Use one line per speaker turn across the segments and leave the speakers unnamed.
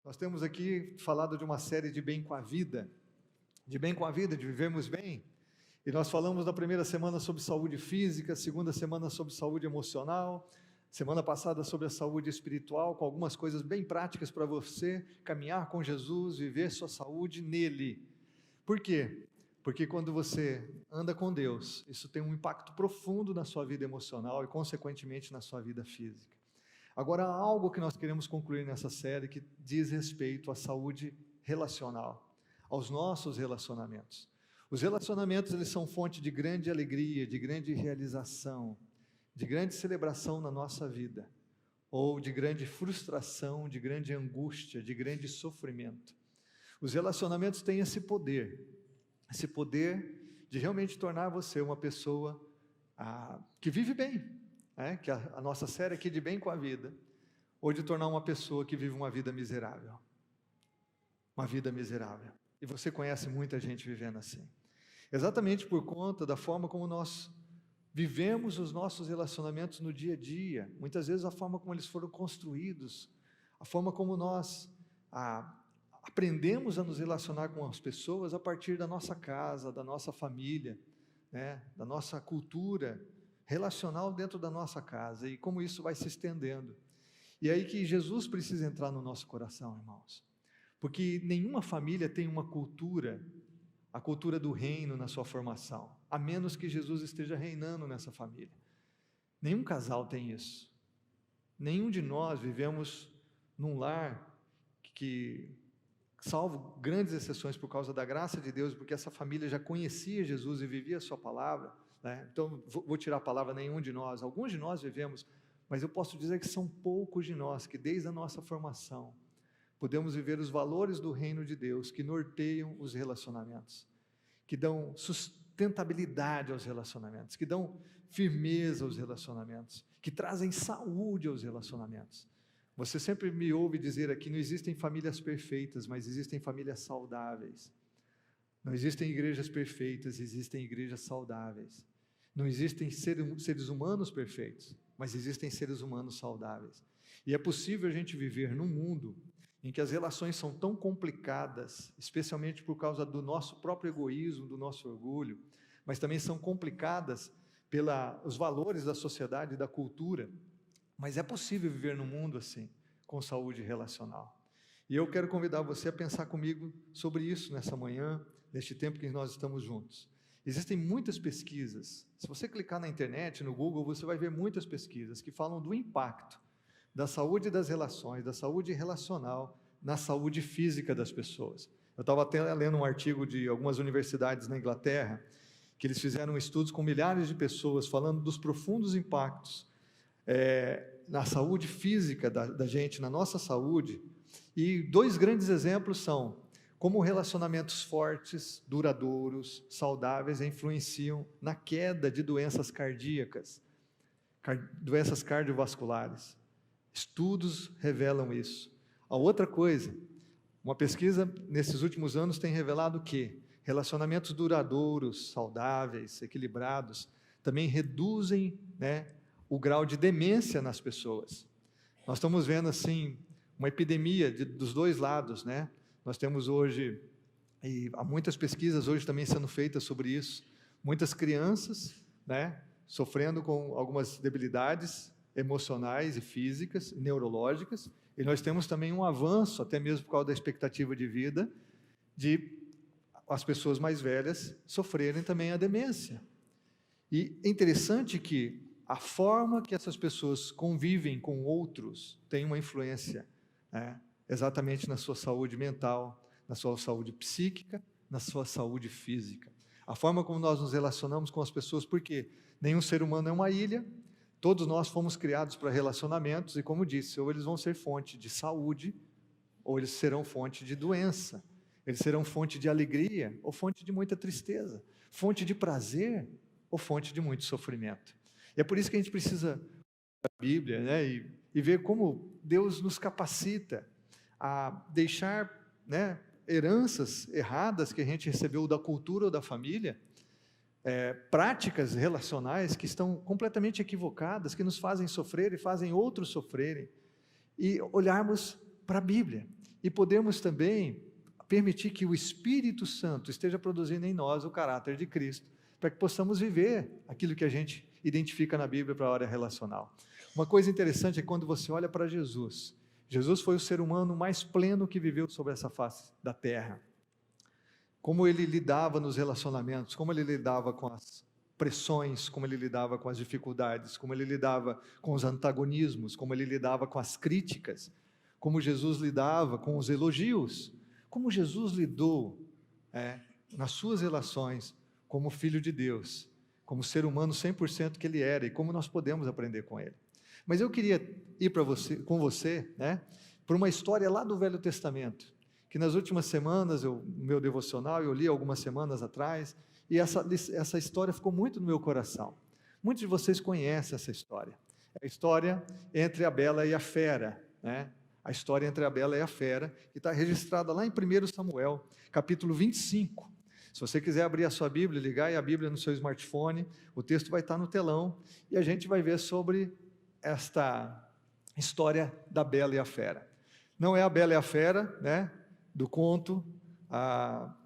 Nós temos aqui falado de uma série de bem com a vida, de vivermos bem. E nós falamos na primeira semana sobre saúde física, segunda semana sobre saúde emocional, semana passada sobre a saúde espiritual, com algumas coisas bem práticas para você caminhar com Jesus, viver sua saúde nele. Por quê? Porque quando você anda com Deus, isso tem um impacto profundo na sua vida emocional e, consequentemente, na sua vida física. Agora, há algo que nós queremos concluir nessa série que diz respeito à saúde relacional, aos nossos relacionamentos. Os relacionamentos, eles são fonte de grande alegria, de grande realização, de grande celebração na nossa vida, ou de grande frustração, de grande angústia, de grande sofrimento. Os relacionamentos têm esse poder de realmente tornar você uma pessoa que vive bem, que a nossa série aqui de bem com a vida, ou de tornar uma pessoa que vive uma vida miserável. Uma vida miserável. E você conhece muita gente vivendo assim. Exatamente por conta da forma como nós vivemos os nossos relacionamentos no dia a dia, muitas vezes a forma como eles foram construídos, a forma como nós aprendemos a nos relacionar com as pessoas a partir da nossa casa, da nossa família, da nossa cultura relacional dentro da nossa casa, e como isso vai se estendendo. E é aí que Jesus precisa entrar no nosso coração, irmãos, porque nenhuma família tem uma cultura, a cultura do reino na sua formação, a menos que Jesus esteja reinando nessa família. Nenhum casal tem isso. Nenhum de nós vivemos num lar que, salvo grandes exceções por causa da graça de Deus, porque essa família já conhecia Jesus e vivia a sua palavra, então vou tirar a palavra nenhum de nós, alguns de nós vivemos, mas eu posso dizer que são poucos de nós que desde a nossa formação podemos viver os valores do reino de Deus que norteiam os relacionamentos, que dão sustentabilidade aos relacionamentos, que dão firmeza aos relacionamentos, que trazem saúde aos relacionamentos. Você sempre me ouve dizer aqui, não existem famílias perfeitas, mas existem famílias saudáveis. Não existem igrejas perfeitas, existem igrejas saudáveis. Não existem seres humanos perfeitos, mas existem seres humanos saudáveis. E é possível a gente viver num mundo em que as relações são tão complicadas, especialmente por causa do nosso próprio egoísmo, do nosso orgulho, mas também são complicadas pelos valores da sociedade e da cultura. Mas é possível viver num mundo assim, com saúde relacional. E eu quero convidar você a pensar comigo sobre isso nessa manhã, neste tempo que nós estamos juntos. Existem muitas pesquisas, se você clicar na internet, no Google, você vai ver muitas pesquisas que falam do impacto da saúde das relações, da saúde relacional, na saúde física das pessoas. Eu estava até lendo um artigo de algumas universidades na Inglaterra, que eles fizeram estudos com milhares de pessoas, falando dos profundos impactos na saúde física da gente, na nossa saúde, e dois grandes exemplos são como relacionamentos fortes, duradouros, saudáveis influenciam na queda de doenças cardíacas, doenças cardiovasculares. Estudos revelam isso. A outra coisa, uma pesquisa nesses últimos anos tem revelado que relacionamentos duradouros, saudáveis, equilibrados, também reduzem, o grau de demência nas pessoas. Nós estamos vendo assim uma epidemia dos dois lados, Nós temos hoje, e há muitas pesquisas hoje também sendo feitas sobre isso, muitas crianças, sofrendo com algumas debilidades emocionais e físicas, neurológicas, e nós temos também um avanço, até mesmo por causa da expectativa de vida, de as pessoas mais velhas sofrerem também a demência. E é interessante que a forma que essas pessoas convivem com outros tem uma influência, exatamente na sua saúde mental, na sua saúde psíquica, na sua saúde física. A forma como nós nos relacionamos com as pessoas, porque nenhum ser humano é uma ilha, todos nós fomos criados para relacionamentos, e como disse, ou eles vão ser fonte de saúde, ou eles serão fonte de doença, eles serão fonte de alegria, ou fonte de muita tristeza, fonte de prazer, ou fonte de muito sofrimento. E é por isso que a gente precisa da Bíblia, e ver como Deus nos capacita a deixar, heranças erradas que a gente recebeu da cultura ou da família, práticas relacionais que estão completamente equivocadas, que nos fazem sofrer e fazem outros sofrerem, e olharmos para a Bíblia e podemos também permitir que o Espírito Santo esteja produzindo em nós o caráter de Cristo, para que possamos viver aquilo que a gente identifica na Bíblia para a área relacional. Uma coisa interessante é quando você olha para Jesus. Jesus foi o ser humano mais pleno que viveu sobre essa face da terra. Como ele lidava nos relacionamentos, como ele lidava com as pressões, como ele lidava com as dificuldades, como ele lidava com os antagonismos, como ele lidava com as críticas, como Jesus lidava com os elogios, como Jesus lidou nas suas relações como filho de Deus, como ser humano 100% que ele era, e como nós podemos aprender com ele. Mas eu queria ir com você, para uma história lá do Velho Testamento, que nas últimas semanas, no meu devocional, eu li algumas semanas atrás, e essa história ficou muito no meu coração. Muitos de vocês conhecem essa história. É a história entre a Bela e a Fera, a história entre a Bela e a Fera, que está registrada lá em 1 Samuel, capítulo 25. Se você quiser abrir a sua Bíblia, ligar a Bíblia no seu smartphone, o texto vai estar no telão, e a gente vai ver sobre esta história da Bela e a Fera. Não é a Bela e a Fera, do conto,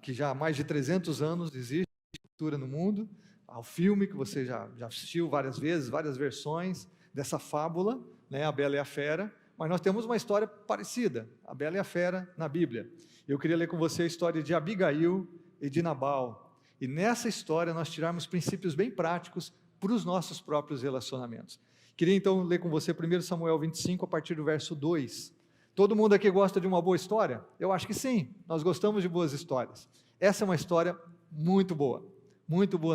que já há mais de 300 anos existe cultura no mundo, ao filme que você já assistiu várias vezes, várias versões dessa fábula, a Bela e a Fera, mas nós temos uma história parecida, a Bela e a Fera, na Bíblia. Eu queria ler com você a história de Abigail e de Nabal, e nessa história nós tirarmos princípios bem práticos para os nossos próprios relacionamentos. Queria então ler com você 1 Samuel 25, a partir do verso 2. Todo mundo aqui gosta de uma boa história? Eu acho que sim, nós gostamos de boas histórias. Essa é uma história muito boa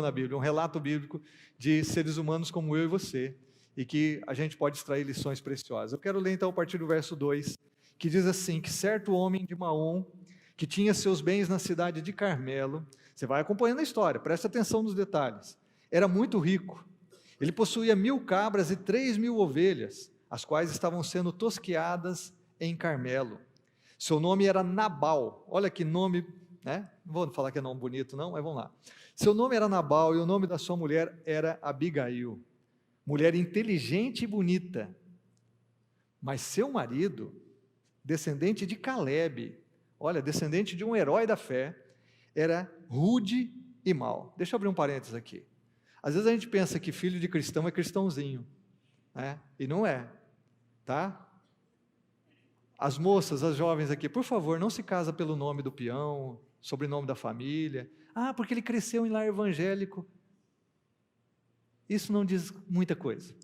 na Bíblia, um relato bíblico de seres humanos como eu e você, e que a gente pode extrair lições preciosas. Eu quero ler então a partir do verso 2, que diz assim, que certo homem de Maom, que tinha seus bens na cidade de Carmelo, você vai acompanhando a história, preste atenção nos detalhes, era muito rico, ele possuía 1.000 cabras e 3.000 ovelhas, as quais estavam sendo tosqueadas em Carmelo. Seu nome era Nabal, olha que nome, não vou falar que é nome bonito não, mas vamos lá. Seu nome era Nabal e o nome da sua mulher era Abigail, mulher inteligente e bonita, mas seu marido, descendente de Calebe, olha, descendente de um herói da fé, era rude e mau. Deixa eu abrir um parênteses aqui. Às vezes a gente pensa que filho de cristão é cristãozinho, e não é, tá? As moças, as jovens aqui, por favor, não se casa pelo nome do peão, sobrenome da família. Porque ele cresceu em lar evangélico. Isso não diz muita coisa,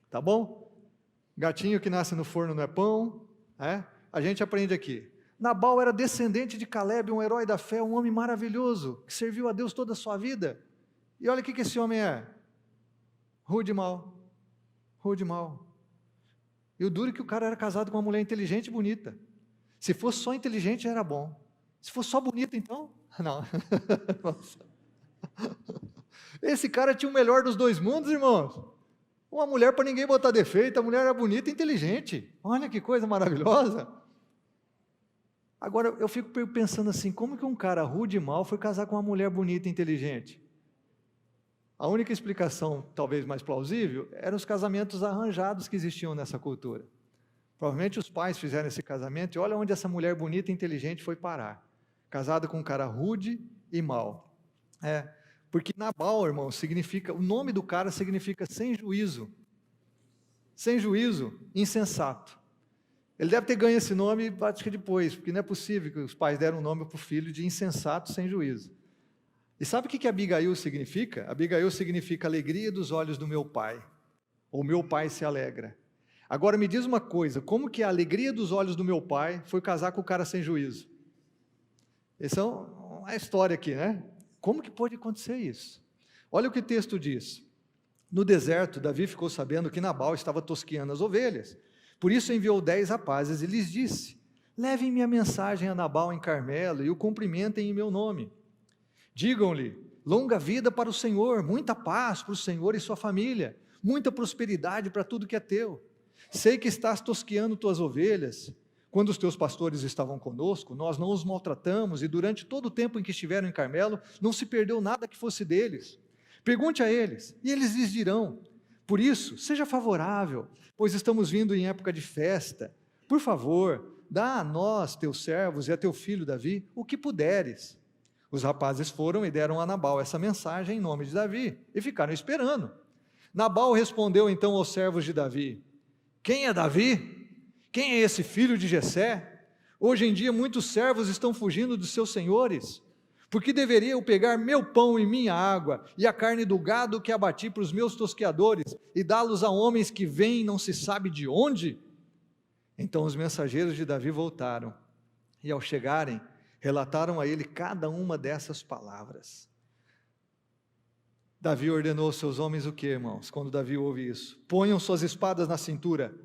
tá bom? Gatinho que nasce no forno não é pão, A gente aprende aqui. Nabal era descendente de Calebe, um herói da fé, um homem maravilhoso, que serviu a Deus toda a sua vida. E olha o que esse homem é. Rude e mau. E o duro é que o cara era casado com uma mulher inteligente e bonita. Se fosse só inteligente, era bom. Se fosse só bonita, então, não. Esse cara tinha o melhor dos dois mundos, irmãos. Uma mulher para ninguém botar defeito, a mulher era bonita e inteligente. Olha que coisa maravilhosa. Agora, eu fico pensando assim, como que um cara rude e mau foi casar com uma mulher bonita e inteligente? A única explicação, talvez mais plausível, eram os casamentos arranjados que existiam nessa cultura. Provavelmente os pais fizeram esse casamento e olha onde essa mulher bonita e inteligente foi parar. Casada com um cara rude e mau. Porque Nabal, irmão, o nome do cara significa sem juízo. Sem juízo, insensato. Ele deve ter ganho esse nome, acho que depois, porque não é possível que os pais deram um nome para o filho de insensato sem juízo. E sabe o que Abigail significa? Abigail significa alegria dos olhos do meu pai, ou meu pai se alegra. Agora me diz uma coisa, como que a alegria dos olhos do meu pai foi casar com o cara sem juízo? Essa é uma história aqui, Como que pode acontecer isso? Olha o que o texto diz. No deserto, Davi ficou sabendo que Nabal estava tosqueando as ovelhas, por isso enviou 10 rapazes e lhes disse, levem minha mensagem a Nabal em Carmelo e o cumprimentem em meu nome. Digam-lhe, longa vida para o Senhor, muita paz para o Senhor e sua família, muita prosperidade para tudo que é teu. Sei que estás tosqueando tuas ovelhas. Quando os teus pastores estavam conosco, nós não os maltratamos e durante todo o tempo em que estiveram em Carmelo, não se perdeu nada que fosse deles. Pergunte a eles, e eles lhes dirão. Por isso, seja favorável, pois estamos vindo em época de festa. Por favor, dá a nós, teus servos, e a teu filho Davi, o que puderes. Os rapazes foram e deram a Nabal essa mensagem em nome de Davi, e ficaram esperando. Nabal respondeu então aos servos de Davi: quem é Davi? Quem é esse filho de Jessé? Hoje em dia muitos servos estão fugindo dos seus senhores. Por que deveria eu pegar meu pão e minha água, e a carne do gado que abati para os meus tosqueadores, e dá-los a homens que vêm não se sabe de onde? Então os mensageiros de Davi voltaram, e ao chegarem, relataram a ele cada uma dessas palavras. Davi ordenou aos seus homens o que, irmãos? Quando Davi ouve isso: ponham suas espadas na cintura.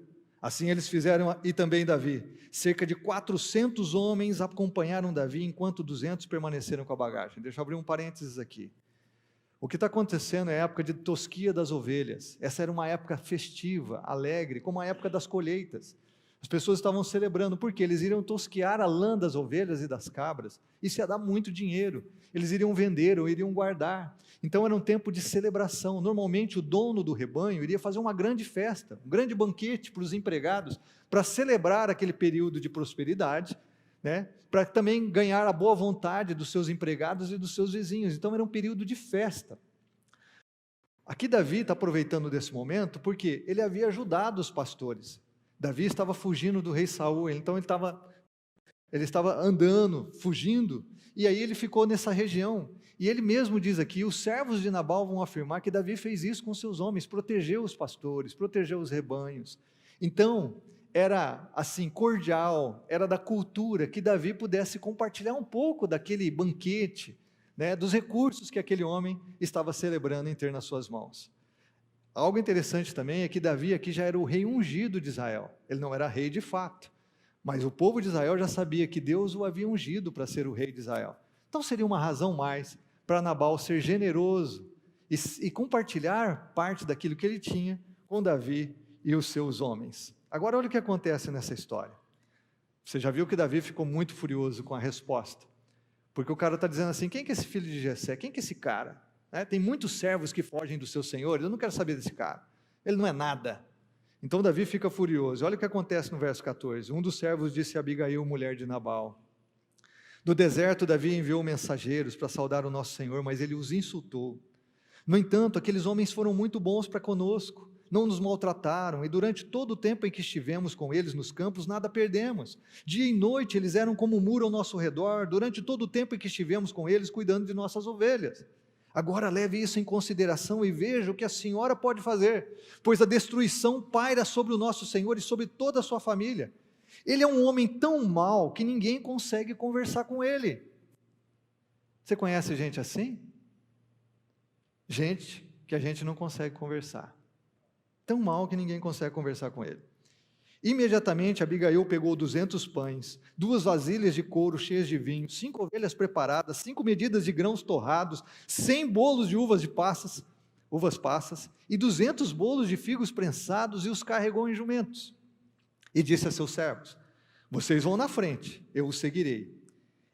Assim eles fizeram, e também Davi. Cerca de 400 homens acompanharam Davi, enquanto 200 permaneceram com a bagagem. Deixa eu abrir um parênteses aqui. O que está acontecendo é a época de tosquia das ovelhas. Essa era uma época festiva, alegre, como a época das colheitas. As pessoas estavam celebrando, porque eles iriam tosquear a lã das ovelhas e das cabras. Isso ia dar muito dinheiro. Eles iriam vender ou iriam guardar. Então era um tempo de celebração. Normalmente o dono do rebanho iria fazer uma grande festa, um grande banquete para os empregados, para celebrar aquele período de prosperidade, né? Para também ganhar a boa vontade dos seus empregados e dos seus vizinhos. Então era um período de festa. Aqui Davi está aproveitando desse momento, porque ele havia ajudado os pastores. Davi estava fugindo do rei Saul, então ele estava andando, fugindo, e aí ele ficou nessa região. E ele mesmo diz aqui: os servos de Nabal vão afirmar que Davi fez isso com seus homens, protegeu os pastores, protegeu os rebanhos. Então, era assim, cordial, era da cultura que Davi pudesse compartilhar um pouco daquele banquete, né, dos recursos que aquele homem estava celebrando em ter nas suas mãos. Algo interessante também é que Davi aqui já era o rei ungido de Israel. Ele não era rei de fato, mas o povo de Israel já sabia que Deus o havia ungido para ser o rei de Israel. Então seria uma razão mais para Nabal ser generoso e compartilhar parte daquilo que ele tinha com Davi e os seus homens. Agora olha o que acontece nessa história. Você já viu que Davi ficou muito furioso com a resposta, porque o cara está dizendo assim: quem que é esse filho de Jessé? Quem que é esse cara? Tem muitos servos que fogem dos seus senhores, eu não quero saber desse cara, ele não é nada. Então Davi fica furioso. Olha o que acontece no verso 14. Um dos servos disse a Abigail, mulher de Nabal: do deserto Davi enviou mensageiros para saudar o nosso Senhor, mas ele os insultou. No entanto, aqueles homens foram muito bons para conosco, não nos maltrataram, e durante todo o tempo em que estivemos com eles nos campos, nada perdemos. Dia e noite eles eram como um muro ao nosso redor, durante todo o tempo em que estivemos com eles, cuidando de nossas ovelhas. Agora leve isso em consideração e veja o que a senhora pode fazer, pois a destruição paira sobre o nosso Senhor e sobre toda a sua família. Ele é um homem tão mau que ninguém consegue conversar com ele. Você conhece gente assim? Gente que a gente não consegue conversar. Tão mau que ninguém consegue conversar com ele. Imediatamente Abigail pegou 200 pães, 2 vasilhas de couro cheias de vinho, 5 ovelhas preparadas, 5 medidas de grãos torrados, 100 bolos de uvas passas, e 200 bolos de figos prensados, e os carregou em jumentos. E disse a seus servos: vocês vão na frente, eu os seguirei.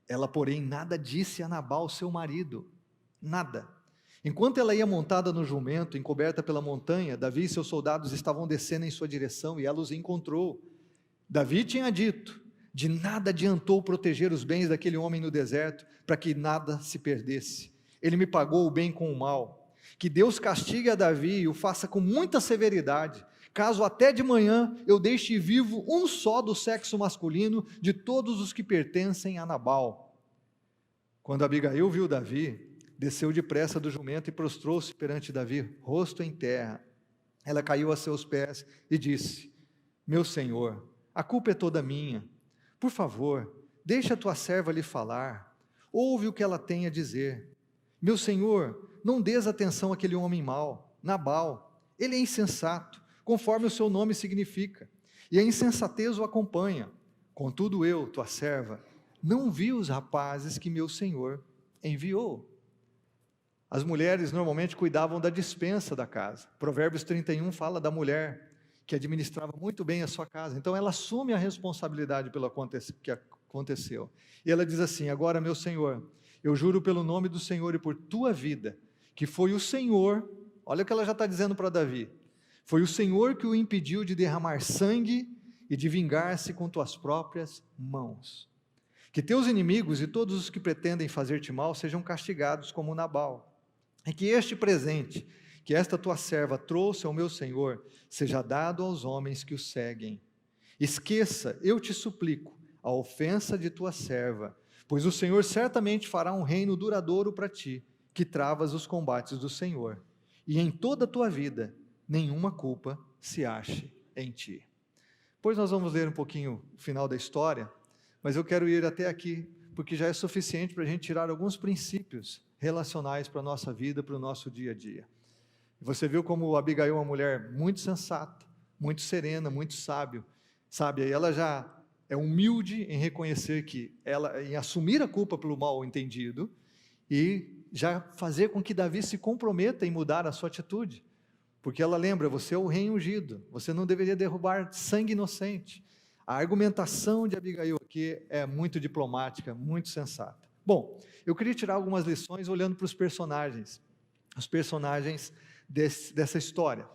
Ela, porém, nada disse a Nabal, seu marido, nada. Enquanto ela ia montada no jumento, encoberta pela montanha, Davi e seus soldados estavam descendo em sua direção, e ela os encontrou. Davi tinha dito: de nada adiantou proteger os bens daquele homem no deserto, para que nada se perdesse. Ele me pagou o bem com o mal. Que Deus castigue a Davi e o faça com muita severidade, caso até de manhã eu deixe vivo um só do sexo masculino de todos os que pertencem a Nabal. Quando Abigail viu Davi, desceu depressa do jumento e prostrou-se perante Davi, rosto em terra. Ela caiu a seus pés e disse: meu senhor, a culpa é toda minha. Por favor, deixa a tua serva lhe falar. Ouve o que ela tem a dizer. Meu senhor, não dês atenção àquele homem mau, Nabal. Ele é insensato, conforme o seu nome significa, e a insensatez o acompanha. Contudo eu, tua serva, não vi os rapazes que meu senhor enviou. As mulheres normalmente cuidavam da despensa da casa. Provérbios 31 fala da mulher que administrava muito bem a sua casa. Então ela assume a responsabilidade pelo que aconteceu. E ela diz assim: agora, meu senhor, eu juro pelo nome do Senhor e por tua vida, que foi o Senhor, olha o que ela já está dizendo para Davi, foi o Senhor que o impediu de derramar sangue e de vingar-se com tuas próprias mãos. Que teus inimigos e todos os que pretendem fazer-te mal sejam castigados como Nabal. E que este presente, que esta tua serva trouxe ao meu senhor, seja dado aos homens que o seguem. Esqueça, eu te suplico, a ofensa de tua serva, pois o Senhor certamente fará um reino duradouro para ti, que travas os combates do Senhor. E em toda a tua vida, nenhuma culpa se ache em ti. Depois nós vamos ler um pouquinho o final da história, mas eu quero ir até aqui, porque já é suficiente para a gente tirar alguns princípios relacionais para a nossa vida, para o nosso dia a dia. Você viu como Abigail é uma mulher muito sensata, muito serena, muito sábia, e ela já é humilde em reconhecer em assumir a culpa pelo mal entendido, e já fazer com que Davi se comprometa em mudar a sua atitude, porque ela lembra, você é o rei ungido, você não deveria derrubar sangue inocente. A argumentação de Abigail aqui é muito diplomática, muito sensata. Bom, eu queria tirar algumas lições olhando para os personagens dessa história.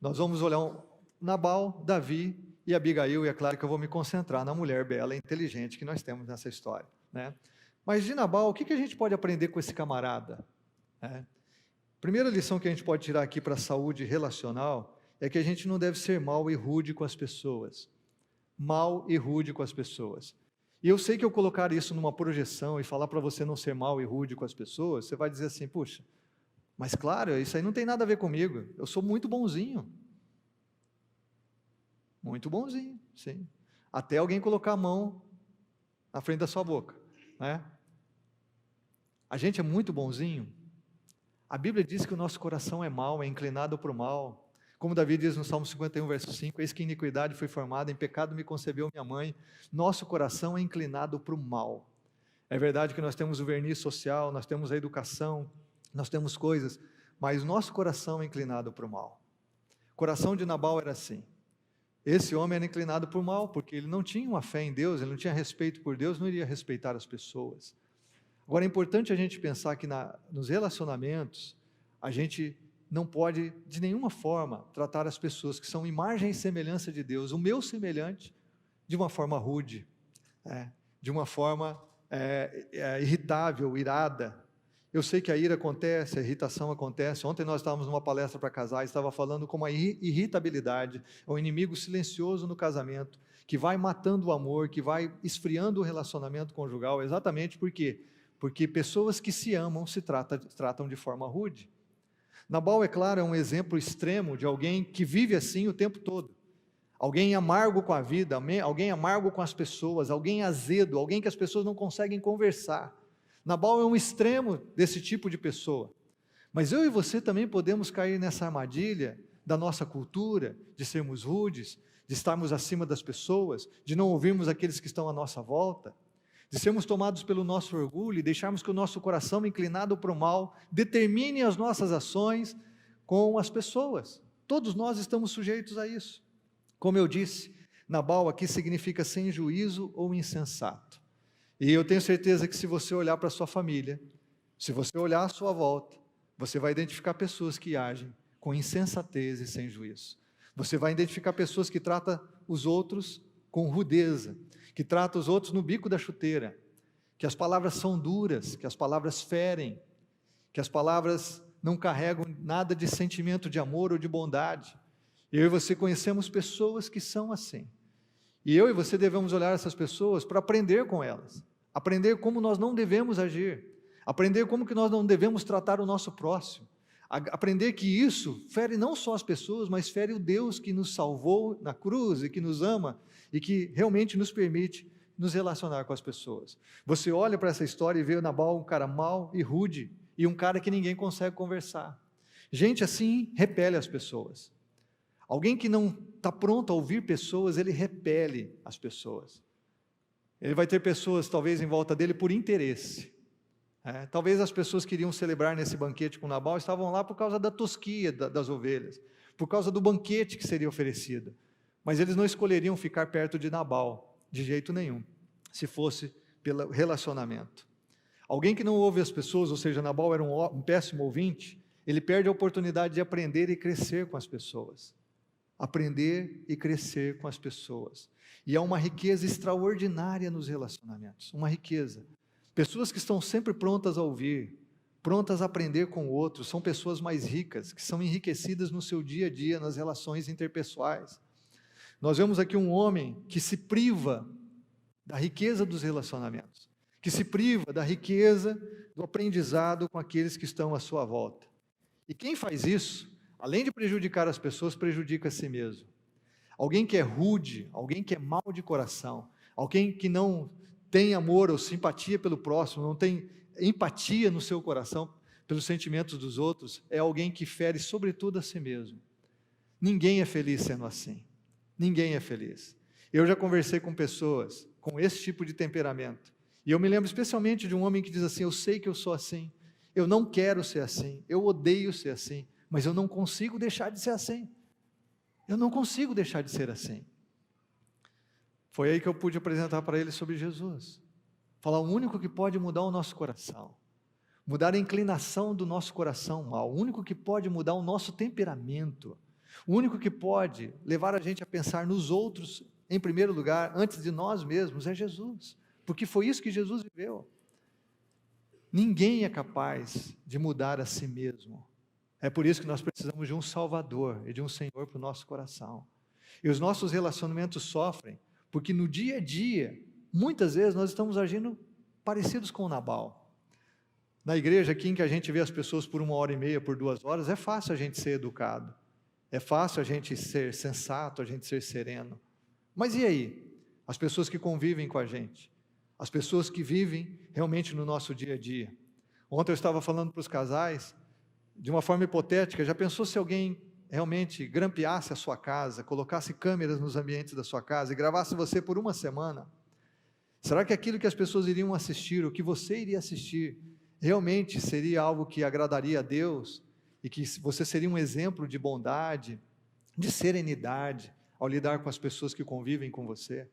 Nós vamos olhar Nabal, Davi e Abigail, e é claro que eu vou me concentrar na mulher bela e inteligente que nós temos nessa história, né? Mas de Nabal, o que a gente pode aprender com esse camarada? Primeira lição que a gente pode tirar aqui para a saúde relacional é que a gente não deve ser mau e rude com as pessoas. Mau e rude com as pessoas. E eu sei que eu colocar isso numa projeção e falar para você não ser mau e rude com as pessoas, você vai dizer assim, puxa, mas claro, isso aí não tem nada a ver comigo, eu sou muito bonzinho. Muito bonzinho, sim. Até alguém colocar a mão na frente da sua boca, né? A gente é muito bonzinho. A Bíblia diz que o nosso coração é mau, é inclinado para o mal. Como Davi diz no Salmo 51, verso 5, eis que iniquidade foi formada, em pecado me concebeu minha mãe. Nosso coração é inclinado para o mal. É verdade que nós temos o verniz social, nós temos a educação, nós temos coisas, mas o nosso coração é inclinado para o mal. O coração de Nabal era assim. Esse homem era inclinado para o mal, porque ele não tinha uma fé em Deus, ele não tinha respeito por Deus, não iria respeitar as pessoas. Agora é importante a gente pensar que nos relacionamentos, a gente não pode de nenhuma forma tratar as pessoas que são imagem e semelhança de Deus, o meu semelhante, de uma forma rude, de uma forma irritável, irada. Eu sei que a ira acontece, a irritação acontece. Ontem nós estávamos numa palestra para casais, estava falando como a irritabilidade é um inimigo silencioso no casamento, que vai matando o amor, que vai esfriando o relacionamento conjugal, exatamente porque pessoas que se amam se tratam de forma rude. Nabal, é claro, é um exemplo extremo de alguém que vive assim o tempo todo. Alguém amargo com a vida, alguém amargo com as pessoas, alguém azedo, alguém que as pessoas não conseguem conversar. Nabal é um extremo desse tipo de pessoa. Mas eu e você também podemos cair nessa armadilha da nossa cultura, de sermos rudes, de estarmos acima das pessoas, de não ouvirmos aqueles que estão à nossa volta, de sermos tomados pelo nosso orgulho e deixarmos que o nosso coração inclinado para o mal determine as nossas ações com as pessoas. Todos nós estamos sujeitos a isso. Como eu disse, Nabal aqui significa sem juízo ou insensato. E eu tenho certeza que se você olhar para a sua família, se você olhar à sua volta, você vai identificar pessoas que agem com insensatez e sem juízo. Você vai identificar pessoas que tratam os outros com rudeza, que tratam os outros no bico da chuteira, que as palavras são duras, que as palavras ferem, que as palavras não carregam nada de sentimento de amor ou de bondade. Eu e você conhecemos pessoas que são assim. E eu e você devemos olhar essas pessoas para aprender com elas, aprender como nós não devemos agir, aprender como que nós não devemos tratar o nosso próximo, aprender que isso fere não só as pessoas, mas fere o Deus que nos salvou na cruz e que nos ama e que realmente nos permite nos relacionar com as pessoas. Você olha para essa história e vê Nabal um cara mau e rude e um cara que ninguém consegue conversar. Gente assim repele as pessoas. Alguém que não está pronto a ouvir pessoas, ele repele as pessoas. Ele vai ter pessoas talvez em volta dele por interesse. Talvez as pessoas que iriam celebrar nesse banquete com Nabal estavam lá por causa da tosquia das ovelhas, por causa do banquete que seria oferecido. Mas eles não escolheriam ficar perto de Nabal, de jeito nenhum, se fosse pelo relacionamento. Alguém que não ouve as pessoas, ou seja, Nabal era um péssimo ouvinte, ele perde a oportunidade de aprender e crescer com as pessoas. aprender e crescer com as pessoas. E há uma riqueza extraordinária nos relacionamentos, uma riqueza. Pessoas que estão sempre prontas a ouvir, prontas a aprender com o outro, são pessoas mais ricas, que são enriquecidas no seu dia a dia, nas relações interpessoais. Nós vemos aqui um homem que se priva da riqueza dos relacionamentos, que se priva da riqueza do aprendizado com aqueles que estão à sua volta. E quem faz isso, além de prejudicar as pessoas, prejudica a si mesmo. Alguém que é rude, alguém que é mau de coração, alguém que não tem amor ou simpatia pelo próximo, não tem empatia no seu coração pelos sentimentos dos outros, é alguém que fere sobretudo a si mesmo. Ninguém é feliz sendo assim. Ninguém é feliz. Eu já conversei com pessoas com esse tipo de temperamento, e eu me lembro especialmente de um homem que diz assim: eu sei que eu sou assim, eu não quero ser assim, eu odeio ser assim, mas eu não consigo deixar de ser assim. Eu não consigo deixar de ser assim. Foi aí que eu pude apresentar para ele sobre Jesus. Falar o único que pode mudar o nosso coração, mudar a inclinação do nosso coração mal, o único que pode mudar o nosso temperamento, o único que pode levar a gente a pensar nos outros em primeiro lugar, antes de nós mesmos, é Jesus. Porque foi isso que Jesus viveu. Ninguém é capaz de mudar a si mesmo. É por isso que nós precisamos de um Salvador e de um Senhor para o nosso coração. E os nossos relacionamentos sofrem, porque no dia a dia, muitas vezes nós estamos agindo parecidos com o Nabal. Na igreja aqui em que a gente vê as pessoas por 1h30, por 2 horas, é fácil a gente ser educado. É fácil a gente ser sensato, a gente ser sereno. Mas e aí? As pessoas que convivem com a gente, as pessoas que vivem realmente no nosso dia a dia. Ontem eu estava falando para os casais, de uma forma hipotética, já pensou se alguém realmente grampeasse a sua casa, colocasse câmeras nos ambientes da sua casa e gravasse você por 1 semana? Será que aquilo que as pessoas iriam assistir, o que você iria assistir, realmente seria algo que agradaria a Deus? E que você seria um exemplo de bondade, de serenidade, ao lidar com as pessoas que convivem com você?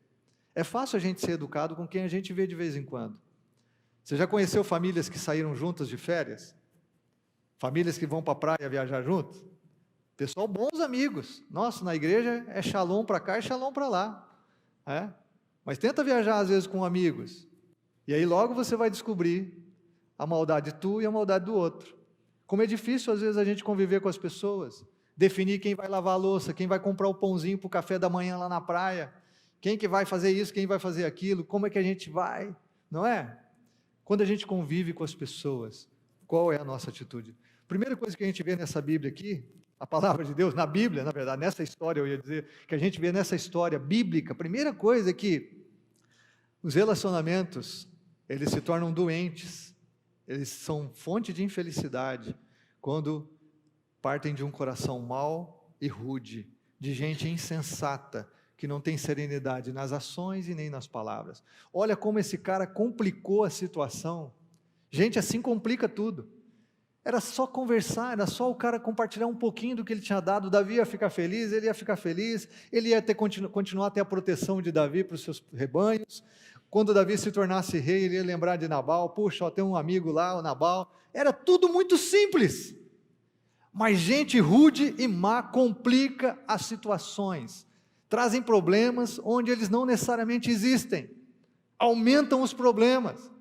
É fácil a gente ser educado com quem a gente vê de vez em quando. Você já conheceu famílias que saíram juntas de férias? Famílias que vão para a praia viajar juntos? Pessoal, bons amigos. Nossa, na igreja é shalom para cá e shalom para lá. Mas tenta viajar às vezes com amigos. E aí logo você vai descobrir a maldade tua e a maldade do outro. Como é difícil às vezes a gente conviver com as pessoas. Definir quem vai lavar a louça, quem vai comprar o pãozinho para o café da manhã lá na praia. Quem que vai fazer isso, quem vai fazer aquilo, como é que a gente vai, não é? Quando a gente convive com as pessoas, qual é a nossa atitude? Primeira coisa que a gente vê nessa Bíblia aqui, a palavra de Deus, na Bíblia, na verdade, nessa história eu ia dizer, que a gente vê nessa história bíblica, a primeira coisa é que os relacionamentos, eles se tornam doentes, eles são fonte de infelicidade, quando partem de um coração mau e rude, de gente insensata, que não tem serenidade nas ações e nem nas palavras. Olha como esse cara complicou a situação. Gente, assim complica tudo. Era só conversar, era só o cara compartilhar um pouquinho do que ele tinha dado. Davi ia ficar feliz, ele ia ficar feliz, ele ia continuar a ter a proteção de Davi para os seus rebanhos. Quando Davi se tornasse rei, ele ia lembrar de Nabal. Puxa, ó, tem um amigo lá, o Nabal. Era tudo muito simples. Mas gente rude e má complica as situações. Trazem problemas onde eles não necessariamente existem, aumentam os problemas.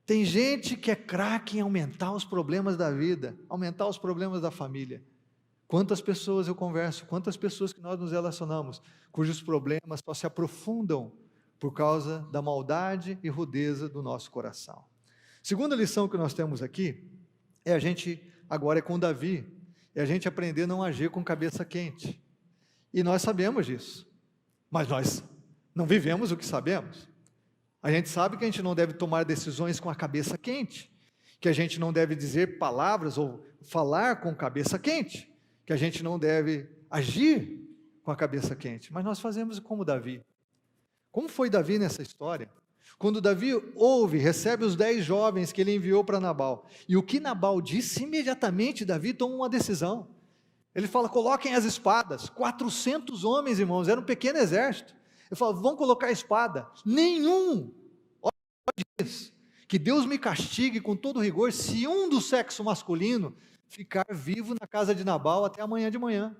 Tem gente que é craque em aumentar os problemas da vida, aumentar os problemas da família. Quantas pessoas eu converso, quantas pessoas que nós nos relacionamos, cujos problemas só se aprofundam por causa da maldade e rudeza do nosso coração. Segunda lição que nós temos aqui, agora é com Davi, é a gente aprender a não agir com cabeça quente. E nós sabemos disso, mas nós não vivemos o que sabemos. A gente sabe que a gente não deve tomar decisões com a cabeça quente, que a gente não deve dizer palavras ou falar com cabeça quente, que a gente não deve agir com a cabeça quente, mas nós fazemos como Davi. Como foi Davi nessa história? Quando Davi recebe os 10 jovens que ele enviou para Nabal, e o que Nabal disse, imediatamente Davi toma uma decisão. Ele fala, coloquem as espadas, 400 homens, irmãos, era um pequeno exército. Ele fala, vão colocar a espada. Nenhum, olha diz, que Deus me castigue com todo rigor, se um do sexo masculino ficar vivo na casa de Nabal até amanhã de manhã.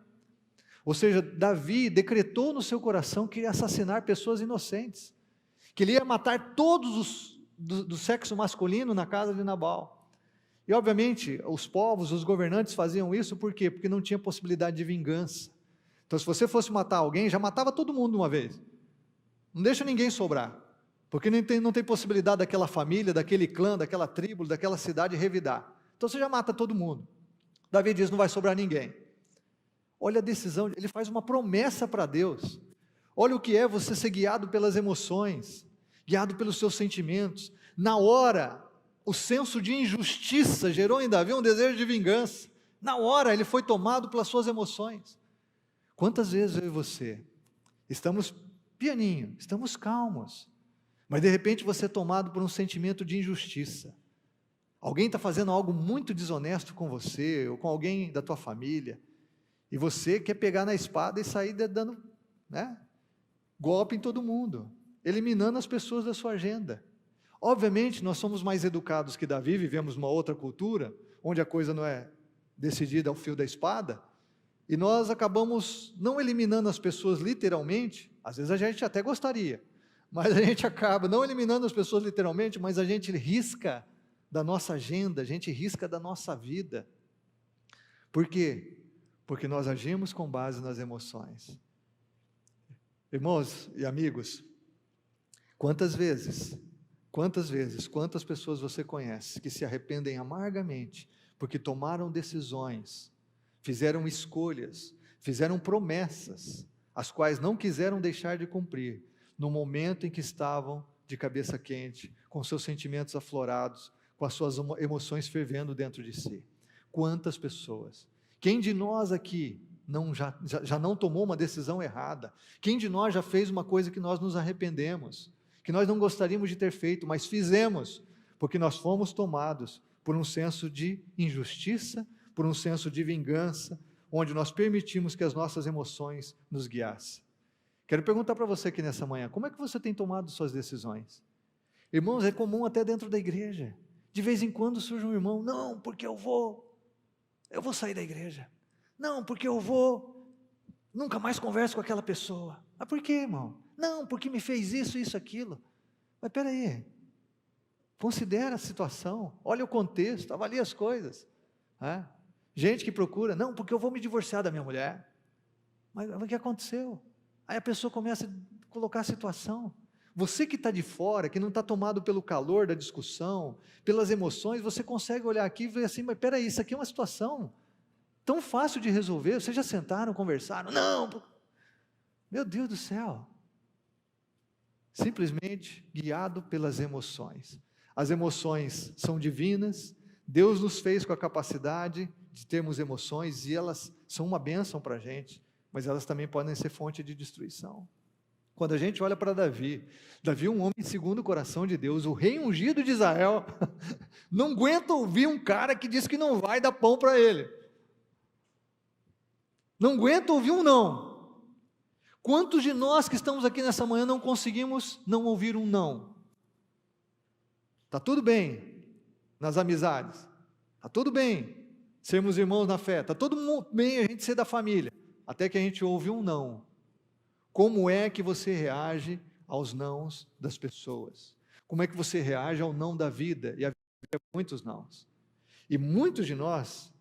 Ou seja, Davi decretou no seu coração que ia assassinar pessoas inocentes, que ele ia matar todos os do sexo masculino na casa de Nabal. E obviamente os povos, os governantes faziam isso por quê? Porque não tinha possibilidade de vingança. Então se você fosse matar alguém, já matava todo mundo de uma vez. Não deixa ninguém sobrar, porque não tem possibilidade daquela família, daquele clã, daquela tribo, daquela cidade revidar. Então você já mata todo mundo. Davi diz, não vai sobrar ninguém. Olha a decisão, ele faz uma promessa para Deus. Olha o que é você ser guiado pelas emoções, guiado pelos seus sentimentos. Na hora, o senso de injustiça gerou em Davi um desejo de vingança. Na hora, ele foi tomado pelas suas emoções. Quantas vezes eu e você estamos pianinho, estamos calmos, mas de repente você é tomado por um sentimento de injustiça. Alguém está fazendo algo muito desonesto com você, ou com alguém da tua família, e você quer pegar na espada e sair dando, golpe em todo mundo, eliminando as pessoas da sua agenda. Obviamente nós somos mais educados que Davi, vivemos uma outra cultura, onde a coisa não é decidida ao fio da espada, e nós acabamos não eliminando as pessoas literalmente, às vezes a gente até gostaria, mas a gente acaba não eliminando as pessoas literalmente, mas a gente risca da nossa agenda, a gente risca da nossa vida. Por quê? Porque nós agimos com base nas emoções. Irmãos e amigos, quantas pessoas você conhece que se arrependem amargamente porque tomaram decisões, fizeram escolhas, fizeram promessas, as quais não quiseram deixar de cumprir, no momento em que estavam de cabeça quente, com seus sentimentos aflorados, com as suas emoções fervendo dentro de si. Quantas pessoas? Quem de nós aqui já não tomou uma decisão errada? Quem de nós já fez uma coisa que nós nos arrependemos, que nós não gostaríamos de ter feito, mas fizemos, porque nós fomos tomados por um senso de injustiça, por um senso de vingança, onde nós permitimos que as nossas emoções nos guiassem? Quero perguntar para você aqui nessa manhã, como é que você tem tomado suas decisões? Irmãos, é comum até dentro da igreja, de vez em quando surge um irmão, não, porque eu vou sair da igreja, não, porque nunca mais converso com aquela pessoa. Mas por quê, irmão? Não, porque me fez isso, aquilo. Mas espera aí, considera a situação, olha o contexto, avalia as coisas. Gente que procura, não, porque eu vou me divorciar da minha mulher. Mas o que aconteceu? Aí a pessoa começa a colocar a situação. Você que está de fora, que não está tomado pelo calor da discussão, pelas emoções, você consegue olhar aqui e ver assim, mas espera aí, isso aqui é uma situação tão fácil de resolver, vocês já sentaram, conversaram? Não! Meu Deus do céu! Simplesmente guiado pelas emoções. As emoções são divinas, Deus nos fez com a capacidade de termos emoções e elas são uma bênção para a gente, mas elas também podem ser fonte de destruição. Quando a gente olha para Davi, um homem segundo o coração de Deus, o rei ungido de Israel, não aguenta ouvir um cara que diz que não vai dar pão para ele. Não aguenta ouvir um não. Quantos de nós que estamos aqui nessa manhã não conseguimos não ouvir um não? Está tudo bem nas amizades, está tudo bem sermos irmãos na fé, está tudo bem a gente ser da família, até que a gente ouve um não. Como é que você reage aos nãos das pessoas? Como é que você reage ao não da vida? E a vida é muitos nãos. E muitos de nós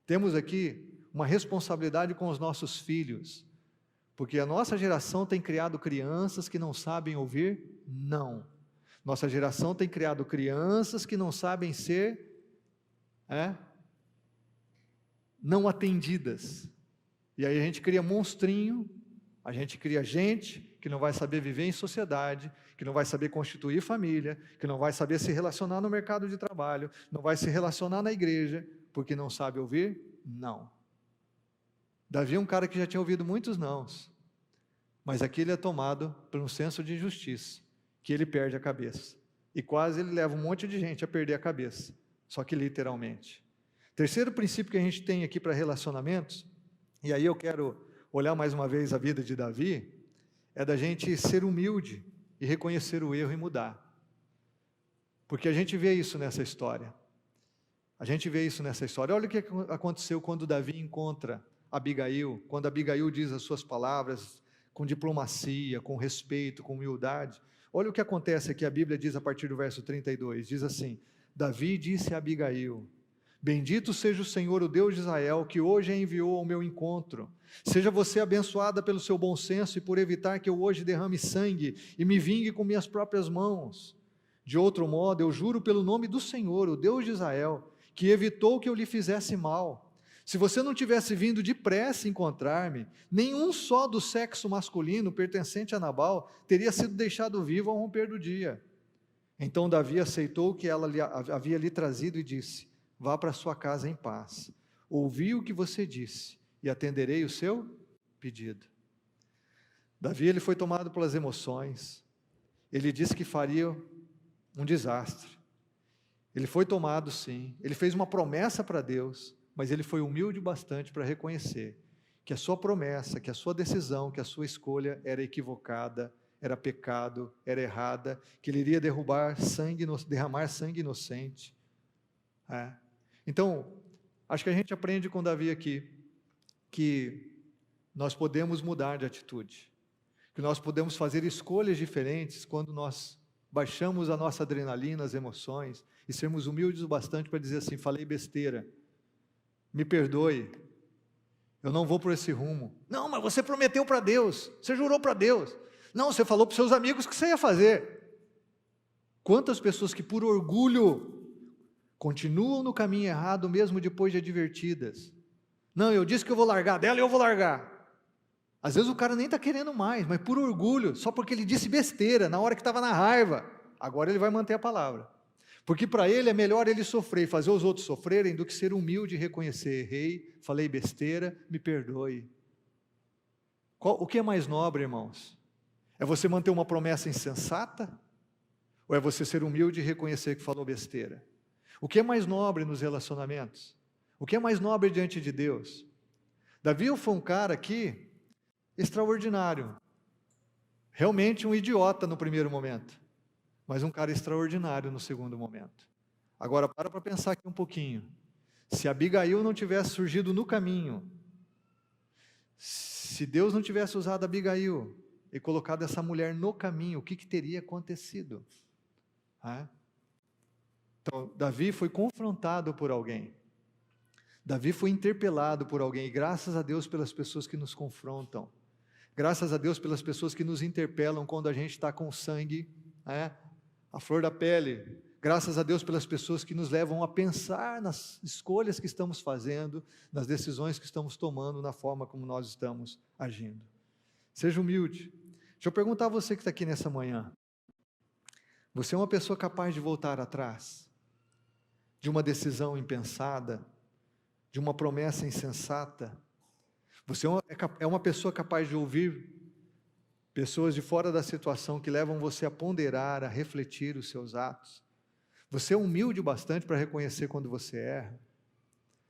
temos aqui uma responsabilidade com os nossos filhos, porque a nossa geração tem criado crianças que não sabem ouvir não. Nossa geração tem criado crianças que não sabem ser não atendidas. E aí a gente cria monstrinho, a gente cria gente que não vai saber viver em sociedade, que não vai saber constituir família, que não vai saber se relacionar no mercado de trabalho, não vai se relacionar na igreja, porque não sabe ouvir não. Davi é um cara que já tinha ouvido muitos nãos, mas aqui ele é tomado por um senso de injustiça, que ele perde a cabeça. E quase ele leva um monte de gente a perder a cabeça, só que literalmente. Terceiro princípio que a gente tem aqui para relacionamentos, e aí eu quero olhar mais uma vez a vida de Davi, é da gente ser humilde e reconhecer o erro e mudar. Porque a gente vê isso nessa história. Olha o que aconteceu quando Davi encontra Abigail, quando Abigail diz as suas palavras com diplomacia, com respeito, com humildade. Olha o que acontece aqui, a Bíblia diz a partir do verso 32, diz assim: Davi disse a Abigail: bendito seja o Senhor, o Deus de Israel, que hoje a enviou ao meu encontro. Seja você abençoada pelo seu bom senso e por evitar que eu hoje derrame sangue e me vingue com minhas próprias mãos. De outro modo, eu juro pelo nome do Senhor, o Deus de Israel, que evitou que eu lhe fizesse mal. Se você não tivesse vindo depressa encontrar-me, nenhum só do sexo masculino pertencente a Nabal teria sido deixado vivo ao romper do dia. Então Davi aceitou o que ela havia lhe trazido e disse: vá para sua casa em paz. Ouvi o que você disse e atenderei o seu pedido. Davi, ele foi tomado pelas emoções. Ele disse que faria um desastre. Ele foi tomado, sim. Ele fez uma promessa para Deus, mas ele foi humilde bastante para reconhecer que a sua promessa, que a sua decisão, que a sua escolha era equivocada, era pecado, era errada, que ele iria derramar sangue inocente. Então, acho que a gente aprende com Davi aqui, que nós podemos mudar de atitude, que nós podemos fazer escolhas diferentes quando nós baixamos a nossa adrenalina, as emoções, e sermos humildes o bastante para dizer assim: falei besteira, me perdoe, eu não vou por esse rumo. Não, mas você prometeu para Deus, você jurou para Deus. Não, você falou para os seus amigos que você ia fazer. Quantas pessoas que por orgulho continuam no caminho errado mesmo depois de advertidas. Não, eu disse que eu vou largar dela e eu vou largar. Às vezes o cara nem está querendo mais, mas por orgulho, só porque ele disse besteira na hora que estava na raiva, agora ele vai manter a palavra. Porque para ele é melhor ele sofrer e fazer os outros sofrerem do que ser humilde e reconhecer: errei, falei besteira, me perdoe. O que é mais nobre, irmãos? É você manter uma promessa insensata? Ou é você ser humilde e reconhecer que falou besteira? O que é mais nobre nos relacionamentos? O que é mais nobre diante de Deus? Davi foi um cara aqui extraordinário. Realmente um idiota no primeiro momento, mas um cara extraordinário no segundo momento. Agora, para pensar aqui um pouquinho. Se Abigail não tivesse surgido no caminho, se Deus não tivesse usado Abigail e colocado essa mulher no caminho, o que teria acontecido? Então, Davi foi confrontado por alguém. Davi foi interpelado por alguém, e graças a Deus pelas pessoas que nos confrontam. Graças a Deus pelas pessoas que nos interpelam quando a gente está com sangue, a flor da pele. Graças a Deus pelas pessoas que nos levam a pensar nas escolhas que estamos fazendo, nas decisões que estamos tomando, na forma como nós estamos agindo. Seja humilde. Deixa eu perguntar a você que está aqui nessa manhã. Você é uma pessoa capaz de voltar atrás? De uma decisão impensada? De uma promessa insensata? Você é uma pessoa capaz de ouvir pessoas de fora da situação que levam você a ponderar, a refletir os seus atos? Você é humilde bastante para reconhecer quando você erra?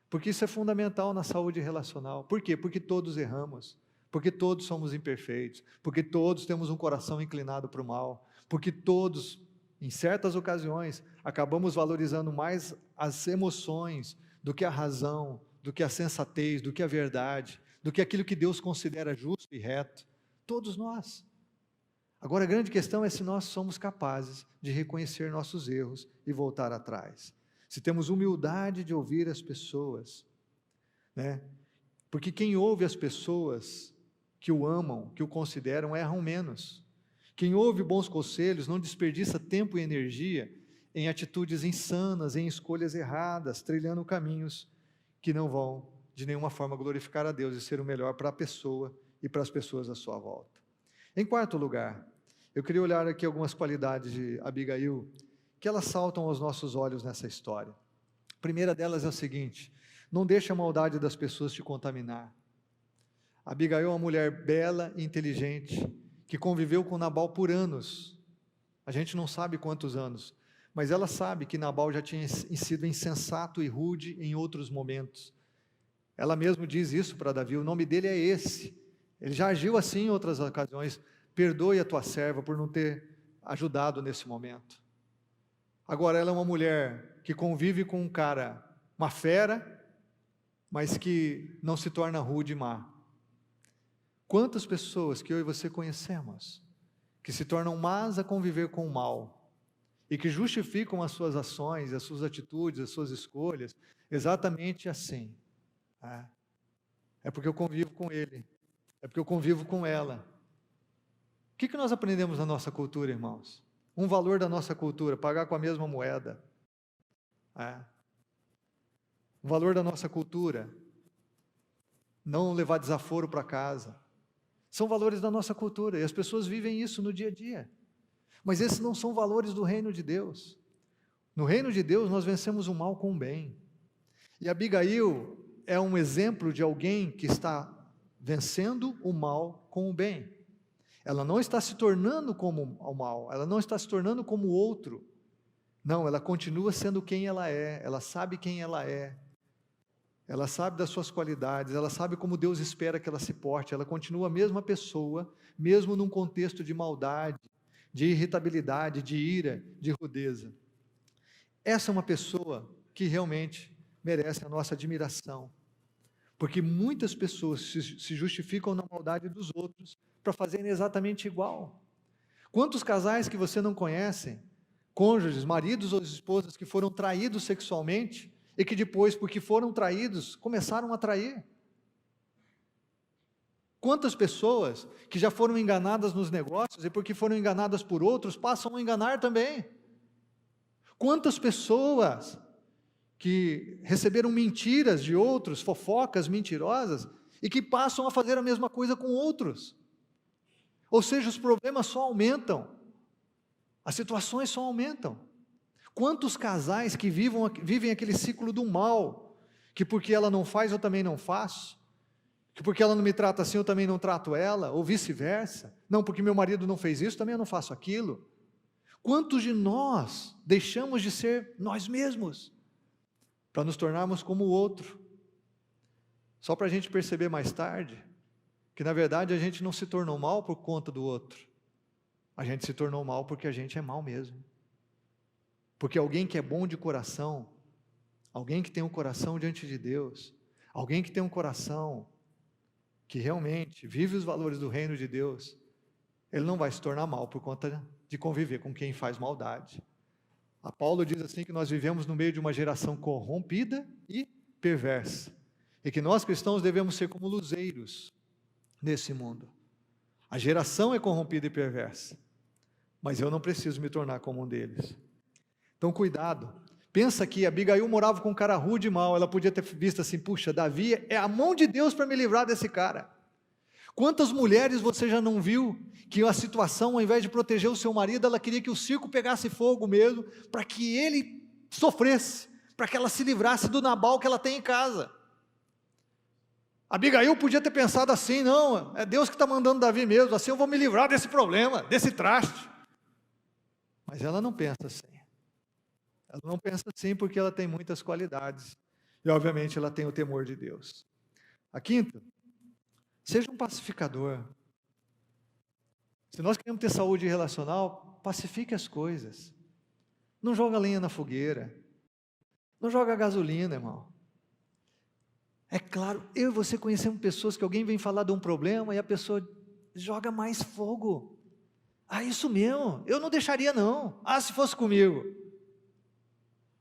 Porque isso é fundamental na saúde relacional. Por quê? Porque todos erramos, porque todos somos imperfeitos, porque todos temos um coração inclinado para o mal, porque todos, em certas ocasiões, acabamos valorizando mais as emoções do que a razão, do que a sensatez, do que a verdade, do que aquilo que Deus considera justo e reto. Todos nós. Agora a grande questão é se nós somos capazes de reconhecer nossos erros e voltar atrás. Se temos humildade de ouvir as pessoas, Porque quem ouve as pessoas que o amam, que o consideram, erram menos. Quem ouve bons conselhos não desperdiça tempo e energia em atitudes insanas, em escolhas erradas, trilhando caminhos que não vão de nenhuma forma glorificar a Deus e ser o melhor para a pessoa e para as pessoas à sua volta. Em quarto lugar, eu queria olhar aqui algumas qualidades de Abigail, que elas saltam aos nossos olhos nessa história. A primeira delas é o seguinte: não deixe a maldade das pessoas te contaminar. Abigail é uma mulher bela e inteligente, que conviveu com Nabal por anos. A gente não sabe quantos anos, mas ela sabe que Nabal já tinha sido insensato e rude em outros momentos. Ela mesma diz isso para Davi: o nome dele é esse. Ele já agiu assim em outras ocasiões. Perdoe a tua serva por não ter ajudado nesse momento. Agora ela é uma mulher que convive com um cara, uma fera, mas que não se torna rude e má. Quantas pessoas que eu e você conhecemos, que se tornam más a conviver com o mal, e que justificam as suas ações, as suas atitudes, as suas escolhas, exatamente assim. É porque eu convivo com ele, é porque eu convivo com ela. O que nós aprendemos na nossa cultura, irmãos? Um valor da nossa cultura, pagar com a mesma moeda. O valor da nossa cultura, não levar desaforo para casa. São valores da nossa cultura, e as pessoas vivem isso no dia a dia. Mas esses não são valores do reino de Deus. No reino de Deus, nós vencemos o mal com o bem. E Abigail é um exemplo de alguém que está vencendo o mal com o bem. Ela não está se tornando como o mal, ela não está se tornando como o outro. Não, ela continua sendo quem ela é, ela sabe quem ela é. Ela sabe das suas qualidades, ela sabe como Deus espera que ela se porte, ela continua a mesma pessoa, mesmo num contexto de maldade, de irritabilidade, de ira, de rudeza. Essa é uma pessoa que realmente merece a nossa admiração, porque muitas pessoas se justificam na maldade dos outros para fazerem exatamente igual. Quantos casais que você não conhece, cônjuges, maridos ou esposas que foram traídos sexualmente, e que depois, porque foram traídos, começaram a trair? Quantas pessoas que já foram enganadas nos negócios e porque foram enganadas por outros, passam a enganar também? Quantas pessoas que receberam mentiras de outros, fofocas mentirosas, e que passam a fazer a mesma coisa com outros? Ou seja, os problemas só aumentam, as situações só aumentam. Quantos casais que vivem aquele ciclo do mal, que porque ela não faz, eu também não faço, que porque ela não me trata assim, eu também não trato ela, ou vice-versa, não, porque meu marido não fez isso, também eu não faço aquilo. Quantos de nós deixamos de ser nós mesmos, para nos tornarmos como o outro, só para a gente perceber mais tarde, que na verdade a gente não se tornou mal por conta do outro, a gente se tornou mal porque a gente é mal mesmo. Porque alguém que é bom de coração, alguém que tem um coração diante de Deus, alguém que tem um coração que realmente vive os valores do reino de Deus, ele não vai se tornar mal por conta de conviver com quem faz maldade. A Paulo diz assim que nós vivemos no meio de uma geração corrompida e perversa, e que nós cristãos devemos ser como luzeiros nesse mundo. A geração é corrompida e perversa, mas eu não preciso me tornar como um deles. Então cuidado, pensa que Abigail morava com um cara rude e mau, ela podia ter visto assim, puxa, Davi é a mão de Deus para me livrar desse cara. Quantas mulheres você já não viu, que a situação, ao invés de proteger o seu marido, ela queria que o circo pegasse fogo mesmo, para que ele sofresse, para que ela se livrasse do Nabal que ela tem em casa. Abigail podia ter pensado assim, não, é Deus que está mandando Davi mesmo, assim eu vou me livrar desse problema, desse traste. Mas ela não pensa assim. Ela não pensa assim porque ela tem muitas qualidades. E obviamente ela tem o temor de Deus. A quinta, seja um pacificador. Se nós queremos ter saúde relacional, pacifique as coisas. Não joga lenha na fogueira. Não joga gasolina, irmão. É claro, eu e você conhecemos pessoas que alguém vem falar de um problema e a pessoa joga mais fogo. Ah, isso mesmo, eu não deixaria não. Ah, se fosse comigo.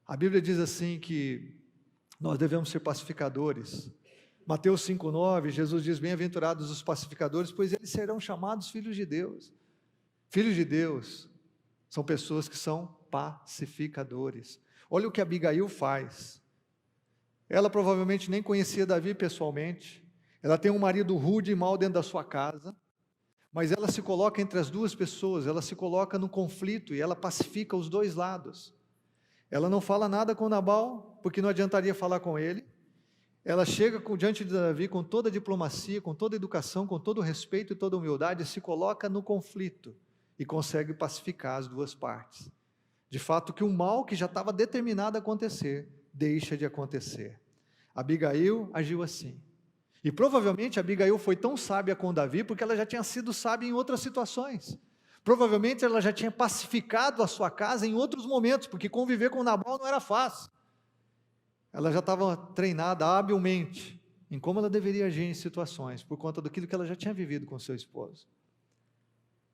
A Bíblia diz assim que nós devemos ser pacificadores. Mateus 5,9, Jesus diz, bem-aventurados os pacificadores, pois eles serão chamados filhos de Deus. Filhos de Deus são pessoas que são pacificadores. Olha o que Abigail faz. Ela provavelmente nem conhecia Davi pessoalmente, ela tem um marido rude e mau dentro da sua casa, mas ela se coloca entre as duas pessoas, ela se coloca no conflito e ela pacifica os dois lados. Ela não fala nada com Nabal, porque não adiantaria falar com ele. Ela chega diante de Davi com toda a diplomacia, com toda a educação, com todo o respeito e toda a humildade, e se coloca no conflito e consegue pacificar as duas partes. De fato, que o mal que já estava determinado a acontecer, deixa de acontecer. Abigail agiu assim. E provavelmente Abigail foi tão sábia com Davi, porque ela já tinha sido sábia em outras situações. Provavelmente ela já tinha pacificado a sua casa em outros momentos, porque conviver com Nabal não era fácil. ela já estava treinada habilmente em como ela deveria agir em situações, por conta daquilo que ela já tinha vivido com seu esposo.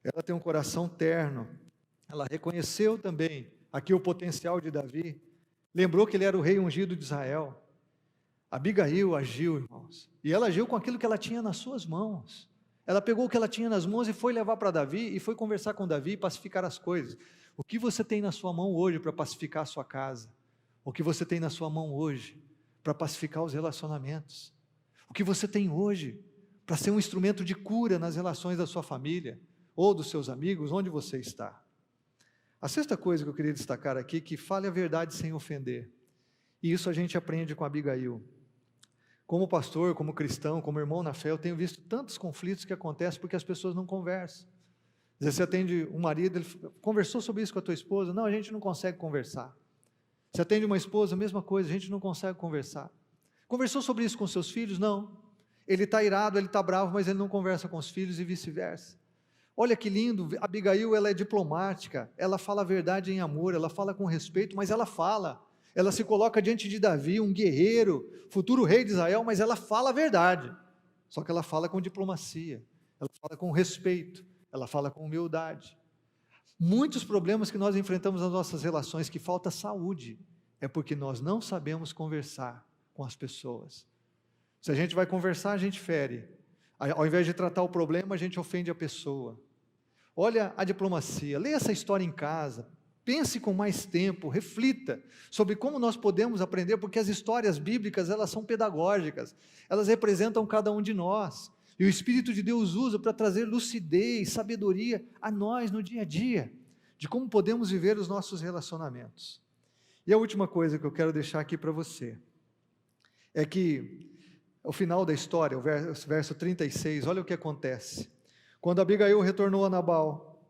Ela tem um coração terno, ela reconheceu também aqui o potencial de Davi, lembrou que ele era o rei ungido de Israel. Abigail agiu, irmãos, e ela agiu com aquilo que ela tinha nas suas mãos. Ela pegou o que ela tinha nas mãos e foi levar para Davi, e foi conversar com Davi e pacificar as coisas. O que você tem na sua mão hoje para pacificar a sua casa? O que você tem na sua mão hoje para pacificar os relacionamentos? O que você tem hoje para ser um instrumento de cura nas relações da sua família ou dos seus amigos, onde você está? A sexta coisa que eu queria destacar aqui, que fale a verdade sem ofender. E isso a gente aprende com Abigail. Como pastor, como cristão, como irmão na fé, eu tenho visto tantos conflitos que acontecem porque as pessoas não conversam. Às vezes você atende um marido, ele conversou sobre isso com a tua esposa? Não, a gente não consegue conversar. Você atende uma esposa, a mesma coisa, a gente não consegue conversar. Conversou sobre isso com seus filhos? Não. Ele está irado, ele está bravo, mas ele não conversa com os filhos e vice-versa. Olha que lindo, Abigail, ela é diplomática, ela fala a verdade em amor, ela fala com respeito, mas ela fala. Ela se coloca diante de Davi, um guerreiro, futuro rei de Israel, mas ela fala a verdade. Só que ela fala com diplomacia, ela fala com respeito, ela fala com humildade. Muitos problemas que nós enfrentamos nas nossas relações, que falta saúde, é porque nós não sabemos conversar com as pessoas. Se a gente vai conversar, a gente fere. Ao invés de tratar o problema, a gente ofende a pessoa. Olha a diplomacia, leia essa história em casa, pense com mais tempo, reflita sobre como nós podemos aprender, porque as histórias bíblicas, elas são pedagógicas, elas representam cada um de nós, e o Espírito de Deus usa para trazer lucidez, sabedoria a nós no dia a dia, de como podemos viver os nossos relacionamentos. E a última coisa que eu quero deixar aqui para você, é que, ao final da história, o verso 36, olha o que acontece. Quando Abigail retornou a Nabal,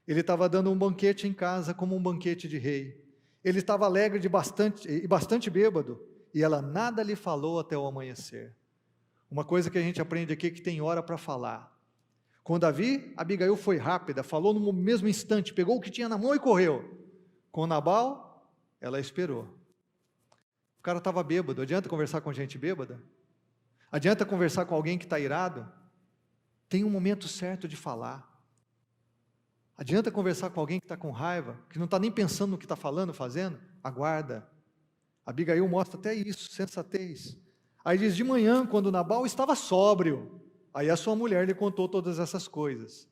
ele estava dando um banquete em casa, como um banquete de rei. Ele estava alegre e bastante bêbado, e ela nada lhe falou até o amanhecer. Uma coisa que a gente aprende aqui é que tem hora para falar. Com Davi, Abigail foi rápida, falou no mesmo instante, pegou o que tinha na mão e correu. Com Nabal, ela esperou. O cara estava bêbado, adianta conversar com gente bêbada? Adianta conversar com alguém que está irado? Tem um momento certo de falar. Adianta conversar com alguém que está com raiva, que não está nem pensando no que está falando, fazendo? Aguarda. Abigail mostra até isso, sensatez. Aí diz, de manhã, quando Nabal estava sóbrio, aí a sua mulher lhe contou todas essas coisas.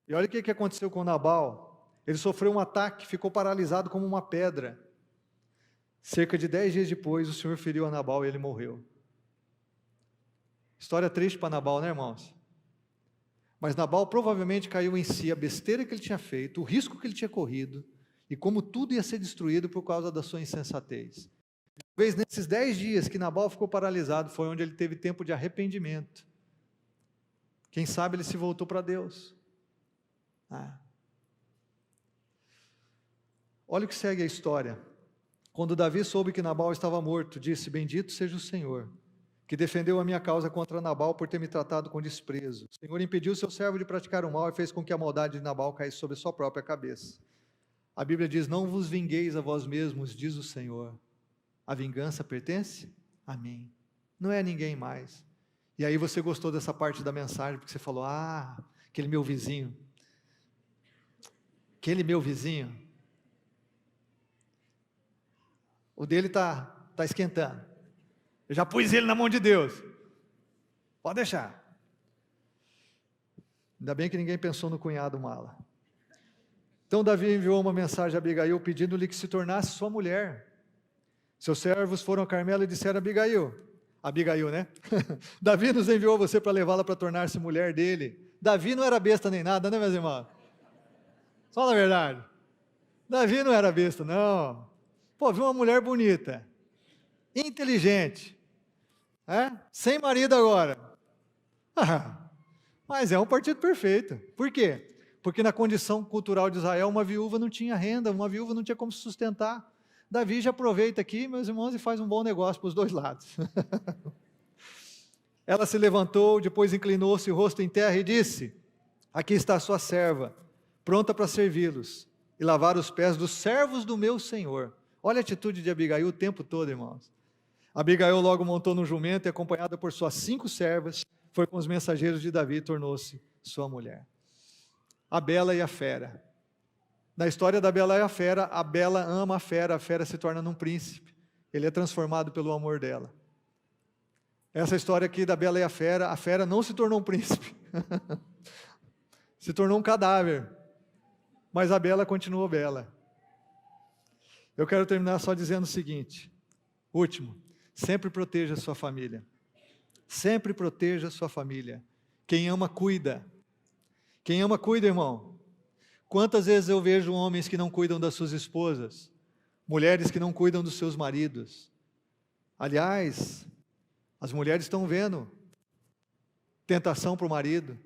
E olha o que aconteceu com Nabal. Ele sofreu um ataque, ficou paralisado como uma pedra. Cerca de 10 dias depois, o Senhor feriu a Nabal e ele morreu. História triste para Nabal, né, irmãos? Mas Nabal provavelmente caiu em si a besteira que ele tinha feito, o risco que ele tinha corrido, e como tudo ia ser destruído por causa da sua insensatez. Talvez nesses 10 dias que Nabal ficou paralisado, foi onde ele teve tempo de arrependimento. Quem sabe ele se voltou para Deus. Olha o que segue a história. Quando Davi soube que Nabal estava morto, disse, bendito seja o Senhor, que defendeu a minha causa contra Nabal por ter me tratado com desprezo. O Senhor impediu seu servo de praticar o mal e fez com que a maldade de Nabal caísse sobre sua própria cabeça. A Bíblia diz, não vos vingueis a vós mesmos, diz o Senhor. A vingança pertence a mim, não é a ninguém mais. E aí você gostou dessa parte da mensagem, porque você falou, aquele meu vizinho, o dele está esquentando. Eu já pus ele na mão de Deus. Pode deixar. Ainda bem que ninguém pensou no cunhado mala. Então Davi enviou uma mensagem a Abigail, pedindo-lhe que se tornasse sua mulher. Seus servos foram a Carmelo e disseram a Abigail, né? Davi nos enviou você para levá-la para tornar-se mulher dele. Davi não era besta nem nada, né, meus irmãos? Só na verdade. Davi não era besta, não. Pô, viu uma mulher bonita, inteligente, sem marido agora. Mas é um partido perfeito. Por quê? Porque na condição cultural de Israel, uma viúva não tinha renda, uma viúva não tinha como se sustentar. Davi já aproveita aqui, meus irmãos, e faz um bom negócio para os dois lados. Ela se levantou, depois inclinou-se o rosto em terra e disse, aqui está a sua serva, pronta para servi-los e lavar os pés dos servos do meu Senhor. Olha a atitude de Abigail o tempo todo, irmãos. Abigail logo montou no jumento e, acompanhada por suas 5 servas, foi com os mensageiros de Davi e tornou-se sua mulher. A bela e a fera. Na história da bela e a bela ama a fera se torna num príncipe. Ele é transformado pelo amor dela. Essa história aqui da bela e a fera não se tornou um príncipe. Se tornou um cadáver. Mas a bela continuou bela. Eu quero terminar só dizendo o seguinte, último, sempre proteja a sua família. Sempre proteja a sua família. Quem ama, cuida. Quem ama, cuida, irmão. Quantas vezes eu vejo homens que não cuidam das suas esposas, mulheres que não cuidam dos seus maridos. Aliás, as mulheres estão vendo tentação para o marido,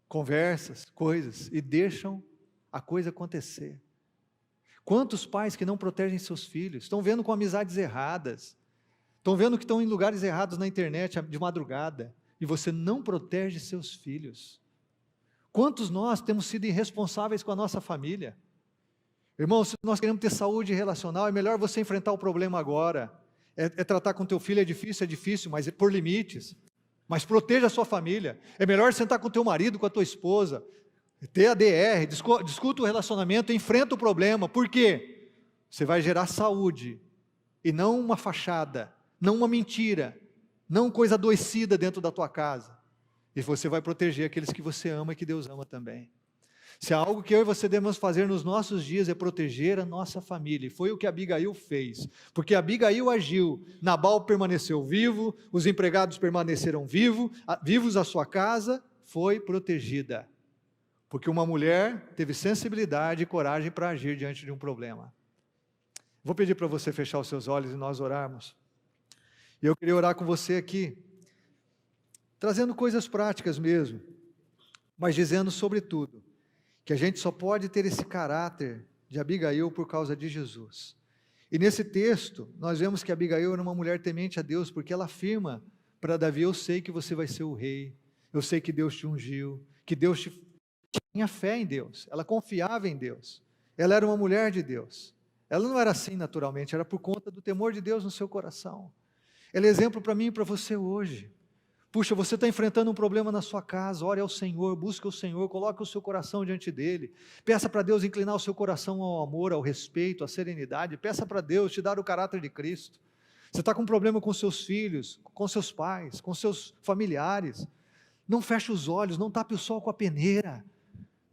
conversas, coisas, e deixam a coisa acontecer. Quantos pais que não protegem seus filhos, estão vendo com amizades erradas, estão vendo que estão em lugares errados na internet de madrugada, e você não protege seus filhos. Quantos nós temos sido irresponsáveis com a nossa família? Irmãos, se nós queremos ter saúde relacional, é melhor você enfrentar o problema agora. É tratar com teu filho, é difícil, mas é por limites. Mas proteja a sua família. É melhor sentar com teu marido, com a tua esposa, ter a DR, discuta o relacionamento, enfrenta o problema. Por quê? Você vai gerar saúde, e não uma fachada, não uma mentira, não coisa adoecida dentro da tua casa. E você vai proteger aqueles que você ama e que Deus ama também. Se há algo que eu e você devemos fazer nos nossos dias é proteger a nossa família. E foi o que Abigail fez. Porque Abigail agiu, Nabal permaneceu vivo, os empregados permaneceram vivos, a sua casa foi protegida. Porque uma mulher teve sensibilidade e coragem para agir diante de um problema. Vou pedir para você fechar os seus olhos e nós orarmos. E eu queria orar com você aqui, trazendo coisas práticas mesmo, mas dizendo sobretudo, que a gente só pode ter esse caráter de Abigail por causa de Jesus. E nesse texto, nós vemos que Abigail era uma mulher temente a Deus, porque ela afirma para Davi, eu sei que você vai ser o rei, eu sei que Deus te ungiu, que Deus tinha fé em Deus, ela confiava em Deus, ela era uma mulher de Deus, ela não era assim naturalmente, era por conta do temor de Deus no seu coração. Ela é exemplo para mim e para você hoje. Puxa, você está enfrentando um problema na sua casa, ore ao Senhor, busque o Senhor, coloque o seu coração diante dele, peça para Deus inclinar o seu coração ao amor, ao respeito, à serenidade, peça para Deus te dar o caráter de Cristo. Você está com um problema com seus filhos, com seus pais, com seus familiares, não feche os olhos, não tape o sol com a peneira,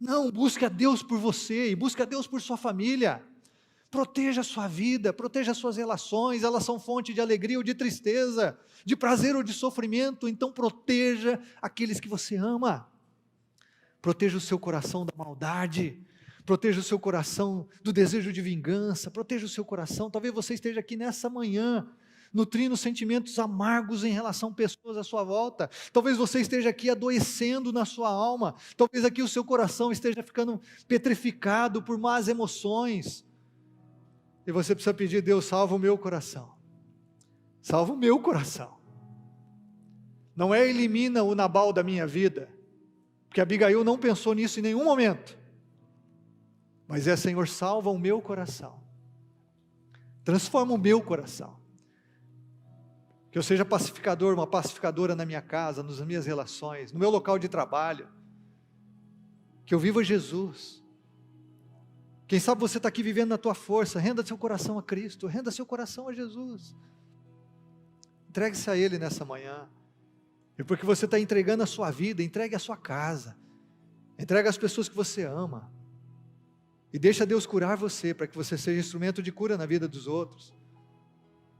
não, busque a Deus por você, e busque a Deus por sua família, proteja a sua vida, proteja as suas relações, elas são fonte de alegria ou de tristeza, de prazer ou de sofrimento, então proteja aqueles que você ama, proteja o seu coração da maldade, proteja o seu coração do desejo de vingança, proteja o seu coração, talvez você esteja aqui nessa manhã, nutrindo sentimentos amargos em relação a pessoas à sua volta, talvez você esteja aqui adoecendo na sua alma, talvez aqui o seu coração esteja ficando petrificado por más emoções, e você precisa pedir, Deus, salva o meu coração. Salva o meu coração. Não é elimina o Nabal da minha vida, porque Abigail não pensou nisso em nenhum momento. Mas é, Senhor, salva o meu coração. Transforma o meu coração. Que eu seja pacificador, uma pacificadora na minha casa, nas minhas relações, no meu local de trabalho. Que eu viva Jesus. Quem sabe você está aqui vivendo na tua força, renda seu coração a Cristo, renda seu coração a Jesus. Entregue-se a Ele nessa manhã. E porque você está entregando a sua vida, entregue a sua casa. Entregue as pessoas que você ama. E deixa Deus curar você, para que você seja instrumento de cura na vida dos outros.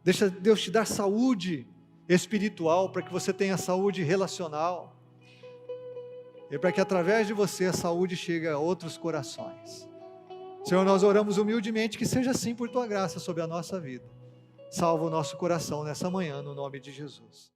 Deixa Deus te dar saúde espiritual, para que você tenha saúde relacional. E para que através de você a saúde chegue a outros corações. Senhor, nós oramos humildemente que seja assim por Tua graça sobre a nossa vida. Salva o nosso coração nessa manhã, no nome de Jesus.